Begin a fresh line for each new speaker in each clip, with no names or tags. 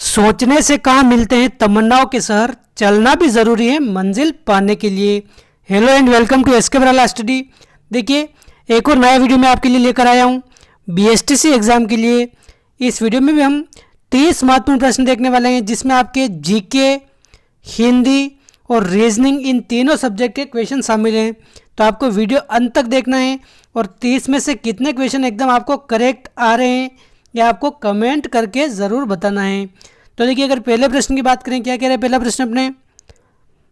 सोचने से कहाँ मिलते हैं तमन्नाओं के शहर, चलना भी ज़रूरी है मंजिल पाने के लिए। Hello and welcome to SK Barala study. देखिए, एक और नया वीडियो मैं आपके लिए लेकर आया हूँ बीएसटीसी एग्ज़ाम के लिए। इस वीडियो में भी हम 30 महत्वपूर्ण प्रश्न देखने वाले हैं, जिसमें आपके जीके, हिंदी और रीजनिंग इन तीनों सब्जेक्ट के क्वेश्चन शामिल हैं। तो आपको वीडियो अंत तक देखना है और 30 में से कितने क्वेश्चन एकदम आपको करेक्ट आ रहे हैं या आपको कमेंट करके ज़रूर बताना है। तो देखिए, अगर पहले प्रश्न की बात करें, क्या कह रहे हैं पहला प्रश्न अपने,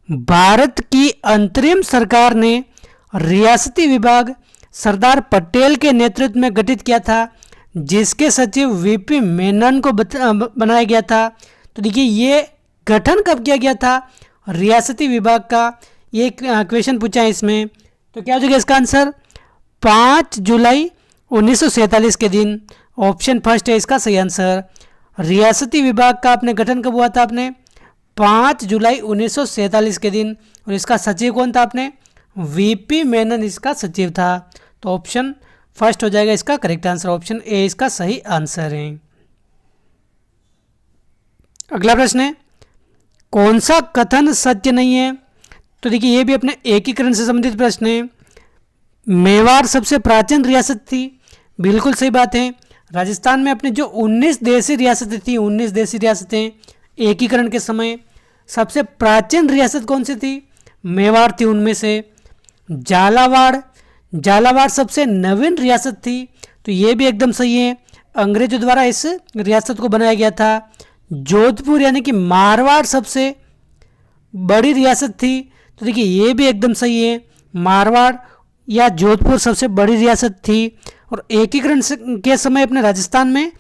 भारत की अंतरिम सरकार ने रियासती विभाग सरदार पटेल के नेतृत्व में गठित किया था, जिसके सचिव वीपी मेनन को बनाया गया था। तो देखिए, ये गठन कब किया गया था रियासती विभाग का, ये क्वेश्चन पूछा है इसमें। तो क्या हो जाएगा इसका आंसर, 5 जुलाई 1947 के दिन। ऑप्शन फर्स्ट है इसका सही आंसर। रियासती विभाग का आपने गठन कब हुआ था, आपने 5 जुलाई 1947 के दिन। और इसका सचिव कौन था, आपने वीपी मेनन इसका सचिव था। तो ऑप्शन फर्स्ट हो जाएगा इसका करेक्ट आंसर, ऑप्शन ए इसका सही आंसर है। अगला प्रश्न है, कौन सा कथन सत्य नहीं है। तो देखिए, ये भी अपने एकीकरण से संबंधित प्रश्न है। मेवाड़ सबसे प्राचीन रियासत थी, बिल्कुल सही बात है। राजस्थान में अपने जो 19 देशी रियासतें थी, 19 देशी रियासतें एकीकरण के समय, सबसे प्राचीन रियासत कौन सी थी, मेवाड़ थी उनमें से। झालावाड़ सबसे नवीन रियासत थी, तो ये भी एकदम सही है, अंग्रेजों द्वारा इस रियासत को बनाया गया था। जोधपुर यानी कि मारवाड़ सबसे बड़ी रियासत थी, तो देखिए ये भी एकदम सही है, मारवाड़ या जोधपुर सबसे बड़ी रियासत थी। और एकीकरण के समय अपने राजस्थान में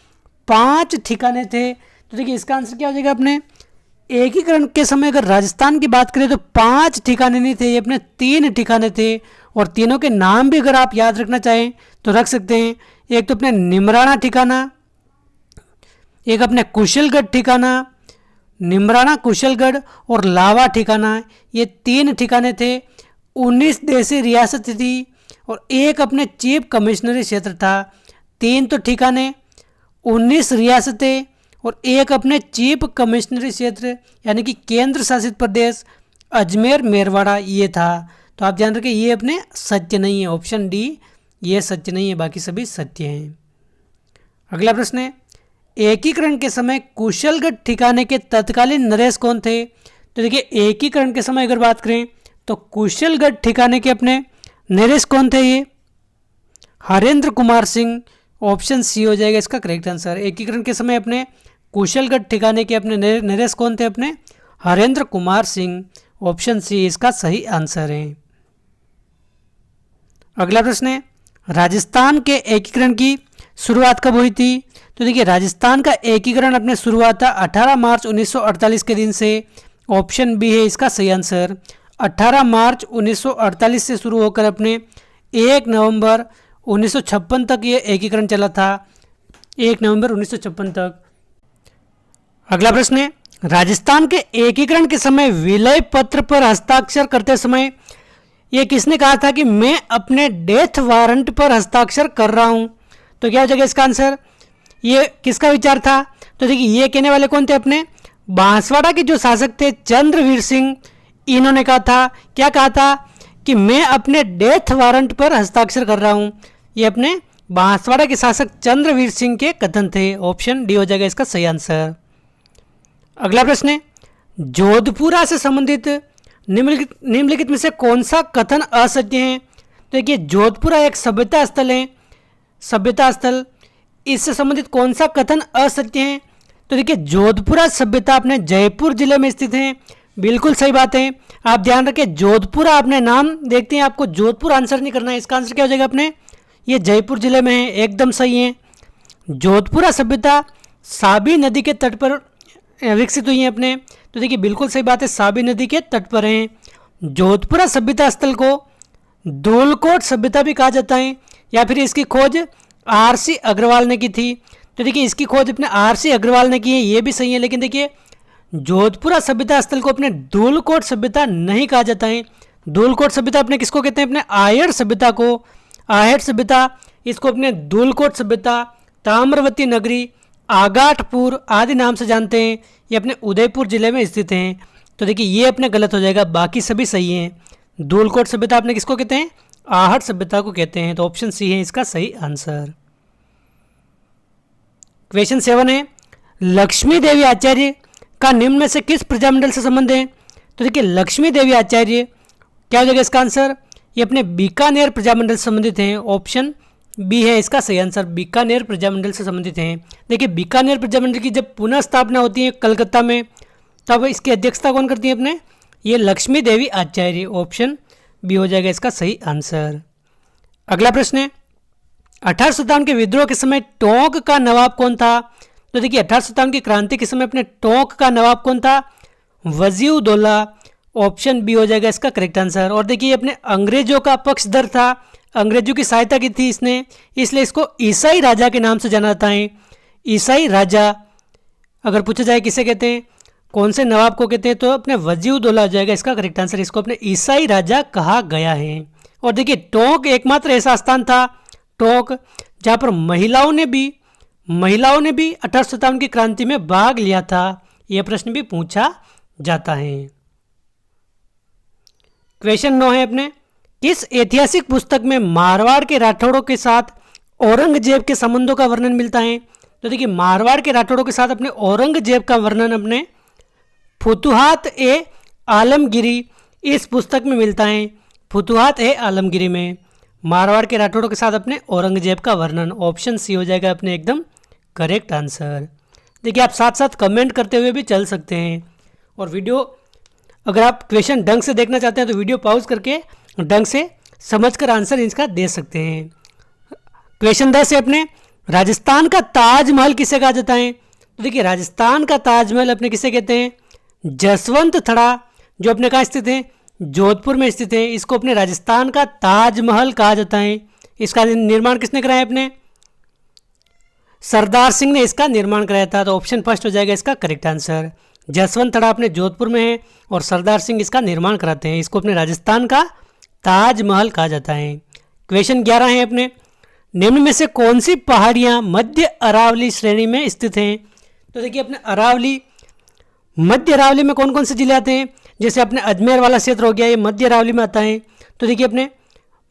5 ठिकाने थे। तो देखिए, इसका आंसर क्या हो जाएगा, अपने एकीकरण के समय अगर राजस्थान की बात करें तो 5 ठिकाने नहीं थे, ये अपने 3 ठिकाने थे। और तीनों के नाम भी अगर आप याद रखना चाहें तो रख सकते हैं। एक तो अपने निमराना ठिकाना, एक अपने कुशलगढ़ ठिकाना, निमराना, कुशलगढ़ और लावा ठिकाना, ये 3 ठिकाने थे। 19 देशी रियासत थी और एक अपने चीफ कमिश्नरी क्षेत्र था। 3 तो ठिकाने, 19 रियासतें और एक अपने चीफ कमिश्नरी क्षेत्र यानी कि केंद्र शासित प्रदेश अजमेर मेरवाड़ा, ये था। तो आप ध्यान रखें, ये अपने सत्य नहीं है, ऑप्शन डी ये सत्य नहीं है, बाकी सभी सत्य हैं। अगला प्रश्न है, एकीकरण के समय कुशलगढ़ ठिकाने के तत्कालीन नरेश कौन थे। तो देखिए, एकीकरण के समय अगर बात करें तो कुशलगढ़ ठिकाने के अपने नरेश कौन थे, ये हरेंद्र कुमार सिंह, ऑप्शन सी हो जाएगा इसका करेक्ट आंसर। एकीकरण के समय अपने कुशलगढ़ ठिकाने के अपने नरेश कौन थे, अपने हरेंद्र कुमार सिंह, ऑप्शन सी इसका सही आंसर है। अगला प्रश्न है, राजस्थान के एकीकरण की शुरुआत कब हुई थी। तो देखिए, राजस्थान का एकीकरण अपने शुरुआत था 18 मार्च 1948 के दिन से, ऑप्शन बी है इसका सही आंसर। 18 मार्च 1948 से शुरू होकर अपने 1 नवंबर 1956 तक ये एकीकरण चला था, 1 नवंबर 1956 तक। अगला प्रश्न है, राजस्थान के एकीकरण के समय विलय पत्र पर हस्ताक्षर करते समय ये किसने कहा था कि मैं अपने डेथ वारंट पर हस्ताक्षर कर रहा हूं। तो क्या हो जाएगा इसका आंसर, ये किसका विचार था। तो देखिए, ये कहने वाले कौन थे, अपने बांसवाड़ा के जो शासक थे चंद्रवीर सिंह, इन्होंने कहा था, क्या कहा था कि मैं अपने डेथ वारंट पर हस्ताक्षर कर रहा हूं। ये अपने बांसवाड़ा के शासक चंद्रवीर सिंह के कथन थे, ऑप्शन डी हो जाएगा इसका सही आंसर। अगला प्रश्न है, जोधपुरा से संबंधित निम्नलिखित में से कौन सा कथन असत्य है। तो देखिए, जोधपुरा एक सभ्यता स्थल है, सभ्यता स्थल, इससे संबंधित कौन सा कथन असत्य है। तो देखिए, जोधपुरा सभ्यता अपने जयपुर जिले में स्थित है, बिल्कुल सही बात है। आप ध्यान रखें, जोधपुरा अपने नाम देखते हैं, आपको जोधपुर आंसर नहीं करना है, इसका आंसर क्या हो जाएगा, अपने ये जयपुर जिले में है, एकदम सही है। जोधपुरा सभ्यता साबी नदी के तट पर विकसित हुई है अपने। तो देखिए, बिल्कुल सही बात है, साबी नदी के तट पर हैं। जोधपुरा सभ्यता स्थल को धूलकोट सभ्यता भी कहा जाता है, या फिर इसकी खोज आरसी अग्रवाल ने की थी। तो देखिए, इसकी खोज अपने आरसी अग्रवाल ने की है, ये भी सही है। लेकिन देखिए, जोधपुरा सभ्यता स्थल को अपने धूलकोट सभ्यता नहीं कहा जाता है। धूलकोट सभ्यता अपने किसको कहते हैं, अपने आयड़ सभ्यता को, आहट सभ्यता, इसको अपने धूलकोट सभ्यता, ताम्रवती नगरी आगाटपुर आदि नाम से जानते हैं, ये अपने उदयपुर जिले में स्थित हैं। तो देखिए ये अपने गलत हो जाएगा, बाकी सभी सही हैं। धूलकोट सभ्यता अपने किसको कहते हैं? आहट सभ्यता को कहते हैं। तो ऑप्शन सी है इसका सही आंसर। क्वेश्चन 7 है, लक्ष्मी देवी आचार्य का निम्न में से किस प्रजामंडल से संबंध है? तो देखिए लक्ष्मी देवी आचार्य क्या हो जाएगा इसका आंसर? ये अपने बीकानेर प्रजामंडल से संबंधित हैं। ऑप्शन बी है इसका सही आंसर, बीकानेर प्रजामंडल से संबंधित हैं। देखिए बीकानेर प्रजामंडल की जब पुनः स्थापना होती है कलकत्ता में, तब इसकी अध्यक्षता कौन करती है अपने? ये लक्ष्मी देवी आचार्य। ऑप्शन बी हो जाएगा इसका सही आंसर। अगला प्रश्न है, 18 शताब्दी के विद्रोह के समय टोंक का नवाब कौन था? तो देखिए 18 शताब्दी की क्रांति के समय अपने टोंक का नवाब कौन था? वजीउद्दौला। ऑप्शन बी हो जाएगा इसका करेक्ट आंसर। और देखिए अपने अंग्रेजों का पक्षधर था, अंग्रेजों की सहायता की थी इसने, इसलिए इसको ईसाई राजा के नाम से जाना जाता है। ईसाई राजा अगर पूछा जाए किसे कहते हैं, कौन से नवाब को कहते हैं, तो अपने वजीउद्दौला हो जाएगा इसका करेक्ट आंसर। इसको अपने ईसाई राजा कहा गया है। और देखिए टोंक एकमात्र ऐसा स्थान था, टोंक, जहाँ पर महिलाओं ने भी 18 शताब्दी की क्रांति में भाग लिया था। यह प्रश्न भी पूछा जाता है। क्वेश्चन 9 है अपने, किस ऐतिहासिक पुस्तक में मारवाड़ के राठौड़ों के साथ औरंगजेब के संबंधों का वर्णन मिलता है? तो देखिए मारवाड़ के राठौड़ों के साथ अपने औरंगजेब का वर्णन अपने फुतुहात ए आलमगिरी इस पुस्तक में मिलता है। फुतुहात ए आलमगिरी में मारवाड़ के राठौड़ों के साथ अपने औरंगजेब का वर्णन। ऑप्शन सी हो जाएगा अपने एकदम करेक्ट आंसर। देखिए आप साथ साथ कमेंट करते हुए भी चल सकते हैं, और वीडियो अगर आप क्वेश्चन ढंग से देखना चाहते हैं तो वीडियो पॉज करके ढंग से समझकर आंसर इसका दे सकते हैं। क्वेश्चन 10 है अपने, राजस्थान का ताजमहल किसे कहा जाता है? तो देखिए राजस्थान का ताजमहल अपने किसे कहते हैं? जसवंत थड़ा, जो अपने कहाँ स्थित है? जोधपुर में स्थित है। इसको अपने राजस्थान का ताजमहल कहा जाता है। इसका निर्माण किसने कराया? अपने सरदार सिंह ने इसका निर्माण कराया था। तो ऑप्शन फर्स्ट हो जाएगा इसका करेक्ट आंसर। जसवंत थड़ा अपने जोधपुर में है और सरदार सिंह इसका निर्माण कराते हैं। इसको अपने राजस्थान का ताजमहल कहा जाता है। क्वेश्चन 11 है अपने, निम्न में से कौन सी पहाड़ियाँ मध्य अरावली श्रेणी में स्थित हैं? तो देखिए अपने अरावली, मध्य अरावली में कौन कौन से जिले आते हैं? जैसे अपने अजमेर वाला क्षेत्र हो गया, ये मध्य अरावली में आता है। तो देखिए अपने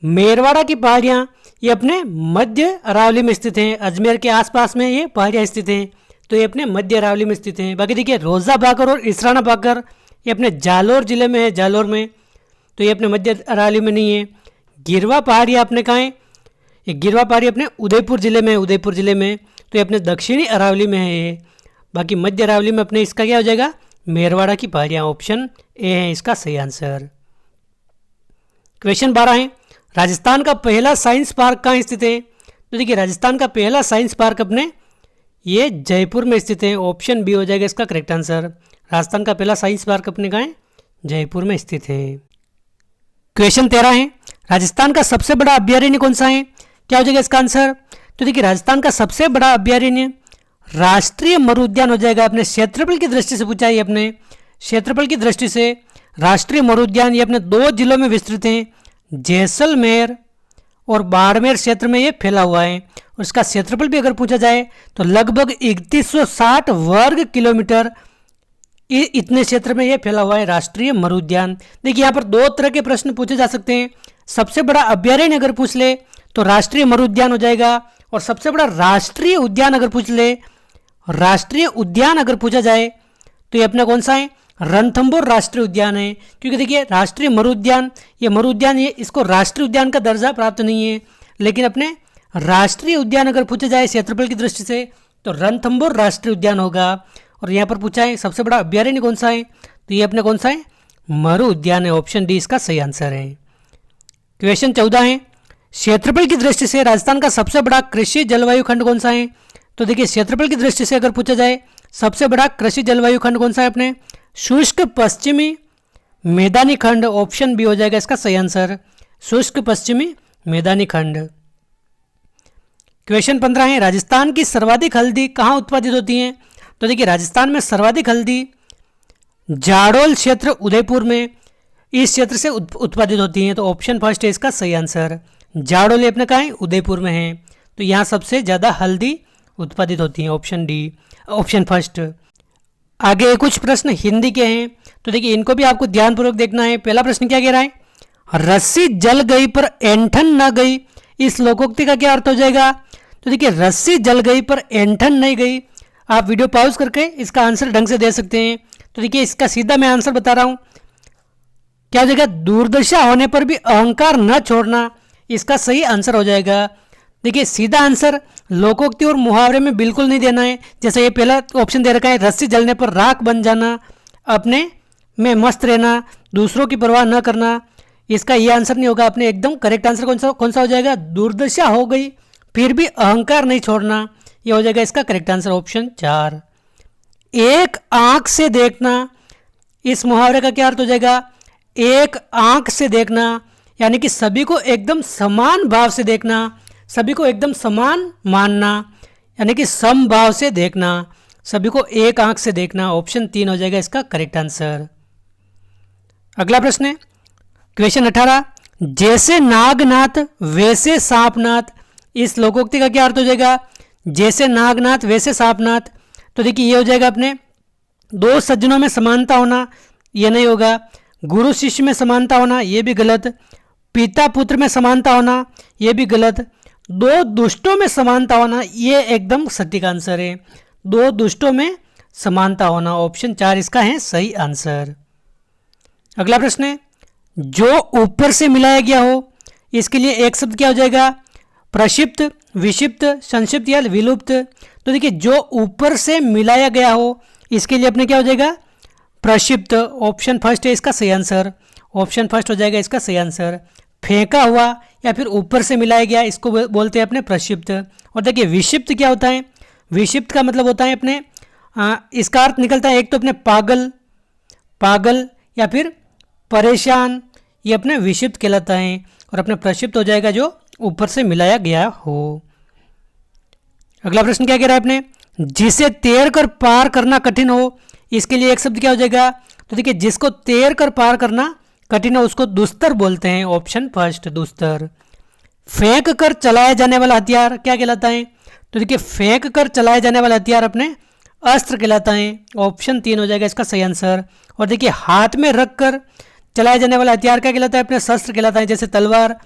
मेरवाड़ा की पहाड़ियाँ ये अपने मध्य अरावली में स्थित हैं। अजमेर के आसपास में ये पहाड़ियाँ स्थित हैं, तो ये अपने मध्य अरावली में स्थित हैं। बाकी देखिए रोजा भाकर और इसराना भाकर ये अपने जालोर जिले में है, जालोर में, तो ये अपने मध्य अरावली में नहीं है। गिरवा पहाड़ियाँ अपने कहाँ है? ये गिरवा पहाड़ी अपने उदयपुर जिले में है, उदयपुर जिले में, तो ये अपने दक्षिणी अरावली में है ये। बाकी मध्य अरावली में अपने इसका क्या हो जाएगा? मेरवाड़ा की पहाड़ियाँ। ऑप्शन ए है इसका सही आंसर। क्वेश्चन 12 है, राजस्थान का पहला साइंस पार्क कहाँ स्थित है? तो देखिए राजस्थान का पहला साइंस पार्क अपने ये जयपुर में स्थित है। ऑप्शन बी हो जाएगा इसका करेक्ट आंसर। राजस्थान का पहला साइंस पार्क अपने कहाँ है? जयपुर में स्थित है। क्वेश्चन 13 है, राजस्थान का सबसे बड़ा अभ्यारण्य कौन सा है? क्या हो जाएगा इसका आंसर? तो देखिए राजस्थान का सबसे बड़ा अभ्यारण्य राष्ट्रीय मरु उद्यान हो जाएगा। अपने क्षेत्रफल की दृष्टि से पूछा है, अपने क्षेत्रफल की दृष्टि से राष्ट्रीय मरु उद्यान ये अपने 2 जिलों में विस्तृत हैं, जैसलमेर और बाड़मेर क्षेत्र में ये फैला हुआ है। और इसका क्षेत्रफल भी अगर पूछा जाए तो लगभग 3160 वर्ग किलोमीटर इतने क्षेत्र में ये फैला हुआ है राष्ट्रीय मरु उद्यान। देखिए यहाँ पर 2 तरह के प्रश्न पूछे जा सकते हैं। सबसे बड़ा अभ्यारण्य अगर पूछ ले तो राष्ट्रीय मरु उद्यान हो जाएगा, और सबसे बड़ा राष्ट्रीय उद्यान अगर पूछ ले, राष्ट्रीय उद्यान अगर पूछा जाए तो ये अपना कौन सा है? रणथंभौर राष्ट्रीय उद्यान है। क्योंकि देखिए राष्ट्रीय मरु उद्यान, ये मरु उद्यान ये इसको राष्ट्रीय उद्यान का दर्जा प्राप्त नहीं है, लेकिन अपने राष्ट्रीय उद्यान अगर पूछा जाए क्षेत्रफल की दृष्टि से तो रणथंभौर राष्ट्रीय उद्यान होगा। और यहाँ पर पूछा है सबसे बड़ा अभ्यारण्य कौन सा है, तो ये अपने कौन सा है? मरु उद्यान है। ऑप्शन डी इसका सही आंसर है। क्वेश्चन 14 है, क्षेत्रफल की दृष्टि से राजस्थान का सबसे बड़ा कृषि जलवायु खंड कौन सा है? तो देखिए क्षेत्रफल की दृष्टि से अगर पूछा जाए सबसे बड़ा कृषि जलवायु खंड कौन सा है? अपने शुष्क पश्चिमी मैदानी खंड। ऑप्शन बी हो जाएगा इसका सही आंसर, शुष्क पश्चिमी मैदानी खंड। क्वेश्चन 15 है, राजस्थान की सर्वाधिक हल्दी कहाँ उत्पादित होती है? तो देखिए राजस्थान में सर्वाधिक हल्दी जाडोल क्षेत्र उदयपुर में इस क्षेत्र से उत्पादित होती हैं। तो ऑप्शन फर्स्ट है इसका सही आंसर। जाडोल अपने कहाँ है? उदयपुर में है। तो यहाँ सबसे ज़्यादा हल्दी उत्पादित होती हैं, ऑप्शन डी, ऑप्शन फर्स्ट। आगे कुछ प्रश्न हिंदी के हैं, तो देखिए इनको भी आपको ध्यानपूर्वक देखना है। पहला प्रश्न क्या कह रहा है, रस्सी जल गई पर ऐंठन न गई, इस लोकोक्ति का क्या अर्थ हो जाएगा। तो देखिए रस्सी जल गई पर ऐंठन नहीं गई, आप वीडियो पॉज करके इसका आंसर ढंग से दे सकते हैं। तो देखिए इसका सीधा मैं आंसर बता रहा हूं, क्या हो जाएगा, दुर्दशा होने पर भी अहंकार न छोड़ना, इसका सही आंसर हो जाएगा। देखिए सीधा आंसर लोकोक्ति और मुहावरे में बिल्कुल नहीं देना है। जैसे ये पहला ऑप्शन दे रखा है, रस्सी जलने पर राख बन जाना, अपने में मस्त रहना, दूसरों की परवाह न करना, इसका ये आंसर नहीं होगा। अपने एकदम करेक्ट आंसर कौन सा हो जाएगा, दुर्दशा हो गई फिर भी अहंकार नहीं छोड़ना, ये हो जाएगा इसका करेक्ट आंसर, ऑप्शन 4। एक आंख से देखना, इस मुहावरे का क्या अर्थ हो जाएगा, एक आंख से देखना यानी कि सभी को एकदम समान भाव से देखना, सभी को एकदम समान मानना, यानी कि समभाव से देखना, सभी को एक आंख से देखना, ऑप्शन 3 हो जाएगा इसका करेक्ट आंसर। अगला प्रश्न है क्वेश्चन 18, जैसे नागनाथ वैसे सांपनाथ, इस लोकोक्ति का क्या अर्थ हो जाएगा, जैसे नागनाथ वैसे सांपनाथ। तो देखिए ये हो जाएगा अपने दो सज्जनों में समानता होना, ये नहीं होगा। गुरु शिष्य में समानता होना, ये भी गलत। पिता पुत्र में समानता होना, ये भी गलत। दो दुष्टों में समानता होना, ये एकदम सटीक आंसर है। दो दुष्टों में समानता होना, ऑप्शन 4 इसका है सही आंसर। अगला प्रश्न है जो ऊपर से मिलाया गया हो, इसके लिए एक शब्द क्या हो जाएगा, प्रक्षिप्त, विक्षिप्त, संक्षिप्त या विलुप्त। तो देखिए जो ऊपर से मिलाया गया हो, इसके लिए अपने क्या हो जाएगा, प्रक्षिप्त, ऑप्शन फर्स्ट है इसका सही आंसर, ऑप्शन फर्स्ट हो जाएगा इसका सही आंसर। फेंका हुआ या फिर ऊपर से मिलाया गया, इसको बोलते हैं अपने प्रक्षिप्त। और देखिए विक्षिप्त क्या होता है, विक्षिप्त का मतलब होता है अपने इसका अर्थ निकलता है एक तो अपने पागल, पागल या फिर परेशान, ये अपने विक्षिप्त कहलाता है। और अपने प्रक्षिप्त हो जाएगा जो ऊपर से मिलाया गया हो। अगला प्रश्न क्या कह रहा है अपने, जिसे तैर कर पार करना कठिन हो, इसके लिए एक शब्द क्या हो जाएगा। तो देखिए जिसको तैर कर पार करना कठिन है उसको दुस्तर बोलते हैं, ऑप्शन फर्स्ट दुस्तर। फेंक कर चलाया जाने वाला हथियार क्या कहलाता है। तो देखिए फेंक कर चलाया जाने वाला हथियार अपने अस्त्र कहलाता है, ऑप्शन 3 हो जाएगा इसका सही आंसर। और देखिए हाथ में रख कर चलाया जाने वाला हथियार क्या कहलाता है, अपने शस्त्र कहलाता है। जैसे तलवार,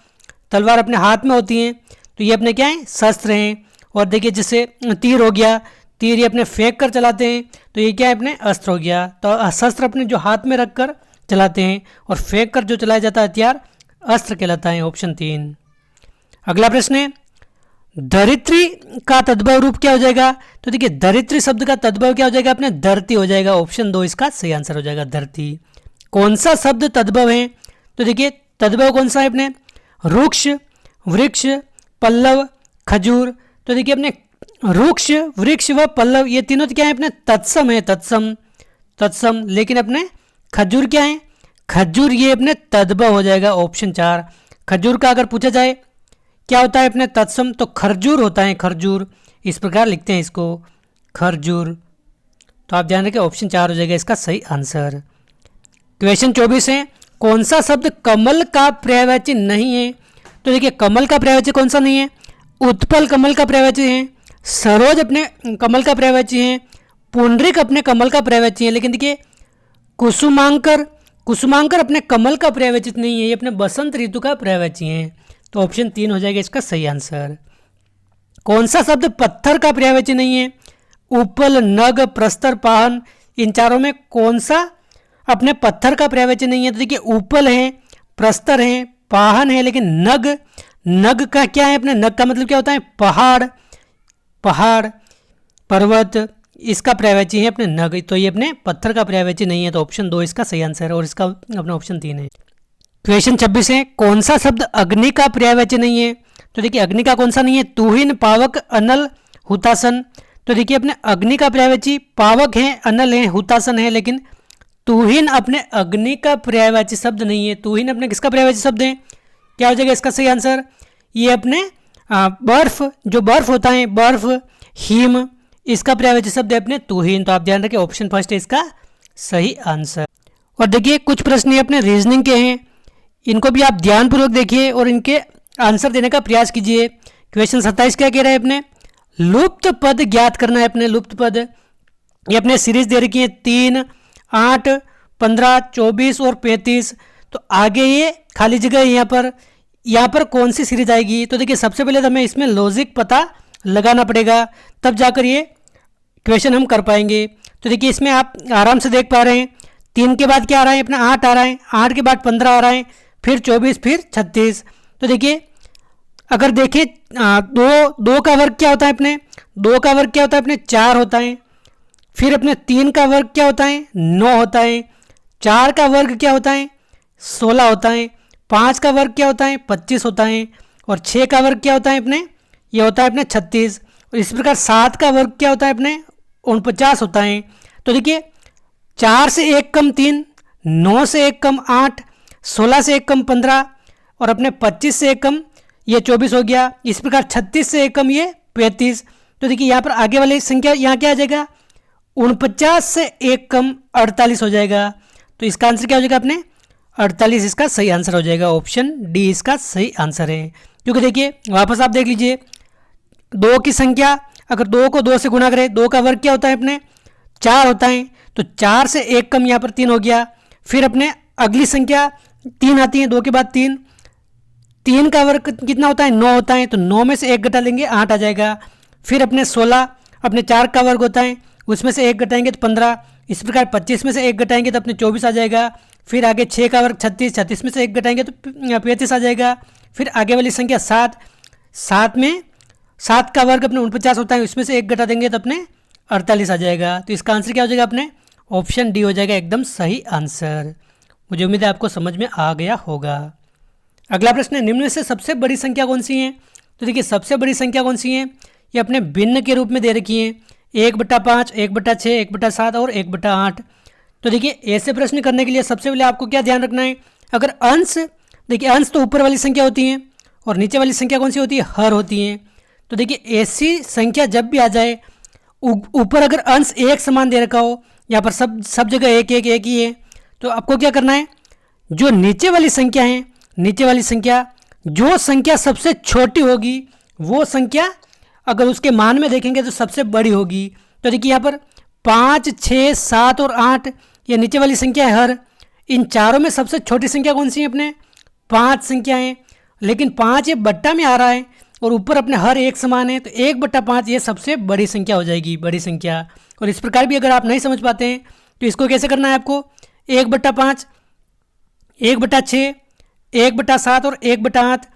तलवार अपने हाथ में होती है तो ये अपने क्या है, शस्त्र हैं। और देखिए जैसे तीर हो गया, तीर ये अपने फेंक कर चलाते हैं तो ये क्या है, अपने अस्त्र हो गया। तो शस्त्र अपने जो हाथ में रख कर चलाते हैं और फेंक कर जो चलाया जाता है हथियार अस्त्र कहलाता है, ऑप्शन 3। अगला प्रश्न है धरित्री का तद्भव रूप क्या हो जाएगा। तो देखिए धरित्री शब्द का तद्भव क्या हो जाएगा, अपने धरती हो जाएगा, ऑप्शन 2 इसका सही आंसर हो जाएगा धरती। कौन सा शब्द तद्भव है, तो देखिए तद्भव कौन सा है अपने, रुक्ष, वृक्ष, पल्लव, खजूर। तो देखिए अपने रुक्ष, वृक्ष व पल्लव ये तीनों क्या है, अपने तत्सम है, तत्सम, तत्सम। लेकिन अपने खजूर क्या है, खजूर ये अपने तद्भव हो जाएगा, ऑप्शन 4। खजूर का अगर पूछा जाए क्या होता है अपने तत्सम, तो खरजूर होता है, खरजूर, इस प्रकार लिखते हैं इसको, खरजूर। तो आप ध्यान रखें ऑप्शन 4 हो जाएगा इसका सही आंसर। क्वेश्चन 24 है कौन सा शब्द कमल का पर्यायवाची नहीं है। तो देखिए कमल का पर्यायवाची कौन सा नहीं है, उत्पल कमल का पर्यायवाची है, सरोज अपने कमल का पर्यायवाची है, पुंडरीक अपने कमल का पर्यायवाची है। लेकिन देखिए कुसुमांकर, कुसुमांकर अपने कमल का पर्यायवाची नहीं है, ये अपने बसंत ऋतु का पर्यायवाची है। तो ऑप्शन 3 हो जाएगा इसका सही आंसर। कौन सा शब्द पत्थर का पर्यायवाची नहीं है, उपल, नग, प्रस्तर, पाहन, इन चारों में कौन सा अपने पत्थर का पर्यायवाची नहीं है। तो देखिए उपल है, प्रस्तर है, पाहन है, लेकिन नग, नग का क्या है, अपने नग का मतलब क्या होता है, पहाड़, पहाड़, पर्वत, इसका पर्यायवाची है अपने नग। तो ये अपने पत्थर का पर्यायवाची नहीं है, तो ऑप्शन 2 इसका सही आंसर है और इसका अपना ऑप्शन 3 है। क्वेश्चन 26 है कौन सा शब्द अग्नि का पर्यायवाची नहीं है। तो देखिए अग्नि का कौन सा नहीं है, तुहिन, पावक, अनल, हुतासन। तो देखिए अपने अग्नि का पर्यायवाची पावक है, अनल है, हुतासन है, लेकिन तुहिन अपने अग्नि का पर्यायवाची शब्द नहीं है। तुहिन अपने किसका पर्यायवाची शब्द है, क्या हो जाएगा इसका सही आंसर, ये अपने बर्फ, जो बर्फ होता है, बर्फ, हिम, इसका पर्यायवाची शब्द है अपने तुहिन। तो आप ध्यान रखें ऑप्शन फर्स्ट है इसका सही आंसर। और देखिए कुछ प्रश्न अपने रीजनिंग के हैं, इनको भी आप ध्यानपूर्वक देखिए और इनके आंसर देने का प्रयास कीजिए। क्वेश्चन 27 क्या कह रहा है अपने, लुप्त पद ज्ञात करना है अपने। लुप्त पद ये अपने सीरीज दे रखी है 3, 8, 15, 24 और 35। तो आगे ये खाली जगह है यहाँ पर कौन सी सीरीज आएगी? तो देखिए सबसे पहले तो हमें इसमें लॉजिक पता लगाना पड़ेगा, तब जाकर ये क्वेश्चन हम कर पाएंगे। तो देखिए इसमें आप आराम से देख पा रहे हैं 3 के बाद क्या आ रहा है अपना 8 आ रहा है, 8 के बाद 15 आ रहा है, फिर 24, फिर 36। तो देखिए अगर देखें दो का वर्ग क्या होता है अपने? 2 का वर्ग क्या होता है अपने? 4 होता है। फिर अपने 3 का वर्ग क्या होता है? 9 होता है। 4 का वर्ग क्या होता है? 16 होता है। 5 का वर्ग क्या होता है? 25 होता है। और 6 का वर्ग क्या होता है अपने? ये होता है अपने 36। और इस प्रकार 7 का वर्ग क्या होता है अपने? 49 होता है। तो देखिए 4 से 1 कम 3, 9 से 1 कम 8, 16 से 1 कम 15 और अपने 25 से 1 कम ये 24 हो गया। इस प्रकार 36 से 1 कम ये 35। तो देखिए यहाँ पर आगे वाली संख्या यहाँ क्या आ जाएगा? 49 से 1 कम 48 हो जाएगा। तो इसका आंसर क्या हो जाएगा अपने? 48 इसका सही आंसर हो जाएगा। ऑप्शन डी इसका सही आंसर है। क्योंकि देखिए वापस आप देख लीजिए 2 की संख्या अगर 2 को 2 से गुणा करें, 2 का वर्ग क्या होता है अपने? 4 होता है। तो 4 से 1 कम यहाँ पर 3 हो गया। फिर अपने अगली संख्या 3 आती है, 2 के बाद 3, 3 का वर्ग कितना होता है? 9 होता है। तो 9 में से 1 घटा लेंगे 8 आ जाएगा। फिर अपने 16 अपने 4 का वर्ग होता है, उसमें से 1 घटाएंगे तो 15। इस प्रकार 25 में से 1 घटाएंगे तो अपने 24 आ जाएगा। फिर आगे 6 का वर्ग 36, 36 में से 1 घटाएंगे तो 35 आ जाएगा। फिर आगे वाली संख्या 7, 7 में 7 का वर्ग अपने 49 होता है, उसमें से 1 घटा देंगे तो अपने 48 आ जाएगा। तो इसका आंसर क्या हो जाएगा अपने? ऑप्शन डी हो जाएगा एकदम सही आंसर। मुझे उम्मीद है आपको समझ में आ गया होगा। अगला प्रश्न है, निम्न में से सबसे बड़ी संख्या कौन सी है? तो देखिए सबसे बड़ी संख्या कौन सी है? ये अपने भिन्न के रूप में दे रखी है 1/5, 1/6, 1/7 और 1/8। तो देखिए ऐसे प्रश्न करने के लिए सबसे पहले आपको क्या ध्यान रखना है? अगर अंश, देखिए अंश तो ऊपर वाली संख्या होती है और नीचे वाली संख्या कौन सी होती है? हर होती है। तो देखिए ऐसी संख्या जब भी आ जाए, ऊपर अगर अंश एक समान दे रखा हो, यहाँ पर सब जगह एक एक एक ही है, तो आपको क्या करना है? जो नीचे वाली संख्या है, नीचे वाली संख्या जो संख्या सबसे छोटी होगी वो संख्या अगर उसके मान में देखेंगे तो सबसे बड़ी होगी। तो देखिए यहाँ पर 5, 6, 7 और 8 ये नीचे वाली संख्या है हर। इन चारों में सबसे छोटी संख्या कौन सी है अपने? 5 संख्या है। लेकिन 5 ये बट्टा में आ रहा है और ऊपर अपने हर एक समान है, तो 1/5 ये सबसे बड़ी संख्या हो जाएगी, बड़ी संख्या। और इस प्रकार भी अगर आप नहीं समझ पाते हैं तो इसको कैसे करना है आपको? 1/5, 1/6, 1/7 और 1/8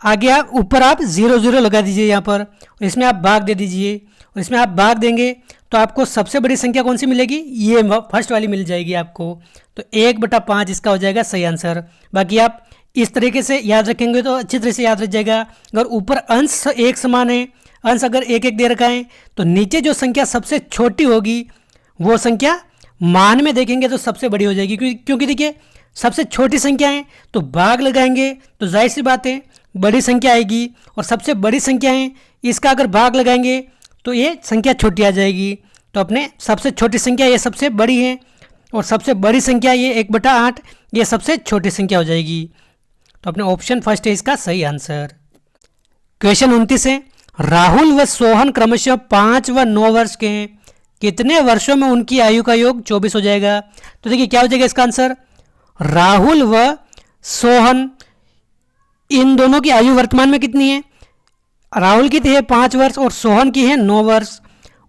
आगे आप ऊपर आप 0 0 लगा दीजिए यहाँ पर, और इसमें आप भाग दे दीजिए। और इसमें आप भाग देंगे तो आपको सबसे बड़ी संख्या कौन सी मिलेगी? ये फर्स्ट वाली मिल जाएगी आपको। तो 1/5 इसका हो जाएगा सही आंसर। बाकी आप इस तरीके से याद रखेंगे तो अच्छी तरह से याद रह जाएगा। अगर ऊपर अंश एक समान है, अंश अगर एक एक दे रखा है, तो नीचे जो संख्या सबसे छोटी होगी वो संख्या मान में देखेंगे तो सबसे बड़ी हो जाएगी। क्योंकि देखिए सबसे छोटी संख्या है तो भाग लगाएंगे तो जाहिर सी बात है बड़ी संख्या आएगी, और सबसे बड़ी संख्या है इसका अगर भाग लगाएंगे तो ये संख्या छोटी आ जाएगी। तो अपने सबसे छोटी संख्या ये सबसे बड़ी है और सबसे बड़ी संख्या ये 1/8 ये सबसे छोटी संख्या हो जाएगी। तो अपने ऑप्शन फर्स्ट है इसका सही आंसर। क्वेश्चन 29 है, राहुल व सोहन क्रमशः 5 व 9 वर्ष के हैं, कितने वर्षों में उनकी आयु का योग 24 हो जाएगा? तो देखिए क्या हो जाएगा इसका आंसर? राहुल व सोहन इन दोनों की आयु वर्तमान में कितनी है? राहुल की है 5 वर्ष और सोहन की है 9 वर्ष।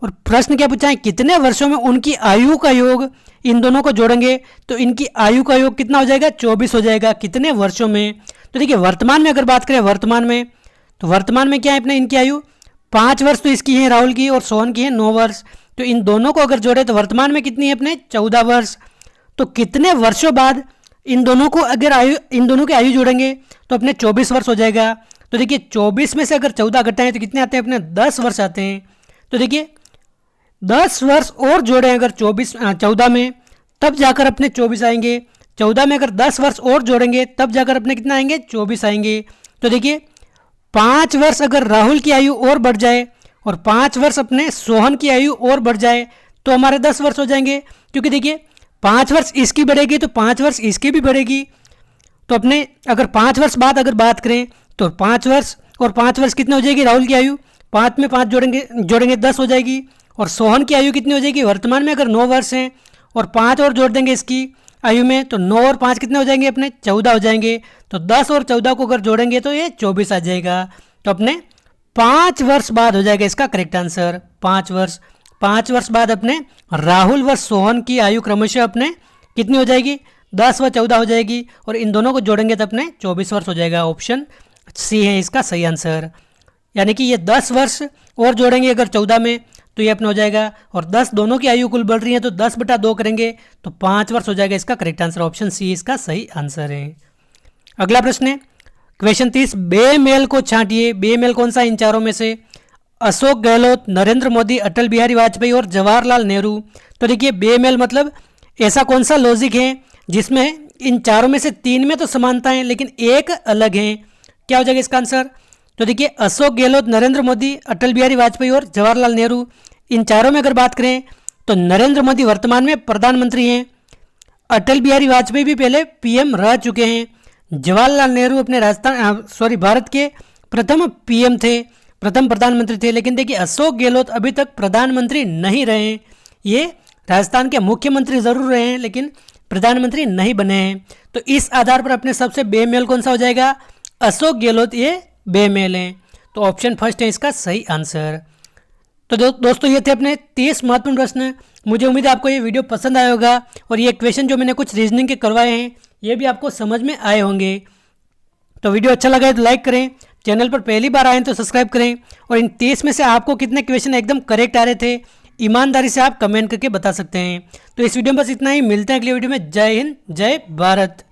और प्रश्न क्या पूछा है? कितने वर्षों में उनकी आयु का योग, इन दोनों को जोड़ेंगे तो इनकी आयु का योग कितना हो जाएगा? 24 हो जाएगा। कितने वर्षों में? तो देखिए वर्तमान में अगर बात करें वर्तमान में, तो वर्तमान में क्या है अपने इनकी आयु? 5 वर्ष तो इसकी है राहुल की और सोहन की है 9 वर्ष। तो इन दोनों को अगर जोड़े तो वर्तमान में कितनी है अपने? 14 वर्ष। तो कितने वर्षों बाद इन दोनों को अगर इन दोनों की आयु जोड़ेंगे तो अपने 24 वर्ष हो जाएगा। तो देखिए 24 में से अगर 14 घटाएं तो कितने आते हैं अपने? 10 वर्ष आते हैं। तो देखिए 10 वर्ष और जोड़ें अगर 14 में, तब जाकर अपने 24 आएंगे। 14 में अगर 10 वर्ष और जोड़ेंगे तब जाकर अपने कितना आएंगे? 24 आएंगे। तो देखिए 5 वर्ष अगर राहुल की आयु और बढ़ जाए और 5 वर्ष अपने सोहन की आयु और बढ़ जाए तो हमारे 10 वर्ष हो जाएंगे। क्योंकि देखिए 5 वर्ष इसकी बढ़ेगी तो 5 वर्ष इसकी भी बढ़ेगी। तो अपने अगर 5 वर्ष बाद अगर बात करें तो 5 वर्ष और 5 वर्ष कितने हो जाएगी राहुल की आयु? 5 में 5 जोड़ेंगे 10 हो जाएगी। और सोहन की आयु कितनी हो जाएगी, वर्तमान में अगर 9 वर्ष हैं और 5 और जोड़ देंगे इसकी आयु में, तो 9 और 5 कितने हो जाएंगे अपने, 14 हो जाएंगे। तो 10 और 14 को अगर जोड़ेंगे तो ये 24 आ जाएगा। तो अपने 5 वर्ष बाद हो जाएगा इसका करेक्ट आंसर, 5 वर्ष बाद अपने राहुल व सोहन की आयु क्रमशः अपने कितनी हो जाएगी, 10 व 14 हो जाएगी। और इन दोनों को जोड़ेंगे तो अपने 24 वर्ष हो जाएगा। ऑप्शन सी है इसका सही आंसर। यानी कि ये 10 वर्ष और जोड़ेंगे अगर 14 में तो ये अपना हो जाएगा, और 10 दोनों की आयु कुल बढ़ रही है तो 10/2 करेंगे तो 5 वर्ष हो जाएगा इसका करेक्ट आंसर। ऑप्शन सी इसका सही आंसर है। अगला प्रश्न है क्वेश्चन 30, बेमेल को छांटिए। बेमेल कौन सा इन चारों में से, अशोक गहलोत, नरेंद्र मोदी, अटल बिहारी वाजपेयी और जवाहरलाल नेहरू। तो देखिए बेमेल मतलब ऐसा कौन सा लॉजिक है जिसमें इन चारों में से 3 में तो समानता है लेकिन एक अलग है, क्या हो जाएगा इसका आंसर। तो देखिए अशोक गहलोत, नरेंद्र मोदी, अटल बिहारी वाजपेयी और जवाहरलाल नेहरू, इन चारों में अगर बात करें तो नरेंद्र मोदी वर्तमान में प्रधानमंत्री हैं, अटल बिहारी वाजपेयी भी पहले पीएम रह चुके हैं, जवाहरलाल नेहरू अपने भारत के प्रथम पीएम थे, प्रथम प्रधानमंत्री थे। लेकिन देखिए अशोक गहलोत अभी तक प्रधानमंत्री नहीं रहे हैं, ये राजस्थान के मुख्यमंत्री जरूर रहे हैं लेकिन प्रधानमंत्री नहीं बने हैं। तो इस आधार पर अपने सबसे बेमेल कौन सा हो जाएगा, अशोक गहलोत ये बेमेल हैं। तो ऑप्शन फर्स्ट है इसका सही आंसर। तो दोस्तों ये थे अपने 30 महत्वपूर्ण प्रश्न। मुझे उम्मीद है आपको ये वीडियो पसंद आया होगा और ये क्वेश्चन जो मैंने कुछ रीजनिंग के करवाए हैं ये भी आपको समझ में आए होंगे। तो वीडियो अच्छा लगा है तो लाइक करें, चैनल पर पहली बार आए तो सब्सक्राइब करें, और इन 30 में से आपको कितने क्वेश्चन एकदम करेक्ट आ रहे थे ईमानदारी से आप कमेंट करके बता सकते हैं। तो इस वीडियो में बस इतना ही, मिलते हैं अगली वीडियो में। जय हिंद, जय भारत।